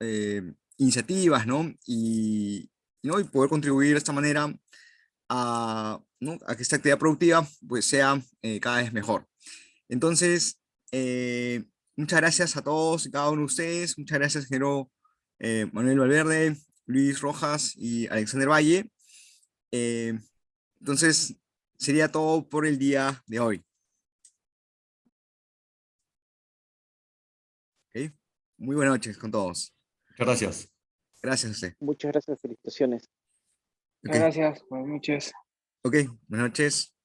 A: iniciativas, ¿no? ¿no? Y poder contribuir de esta manera ¿no? A que esta actividad productiva pues, sea cada vez mejor. Entonces, muchas gracias a todos y cada uno de ustedes. Muchas gracias, ingeniero Manuel Valverde, Luis Rojas y Alexander Valle. Entonces, sería todo por el día de hoy. ¿Ok? Muy buenas noches con todos.
C: Muchas gracias.
A: Gracias a usted.
E: Muchas gracias, felicitaciones.
A: Ok,
F: Gracias, buenas noches.
A: ok, buenas noches.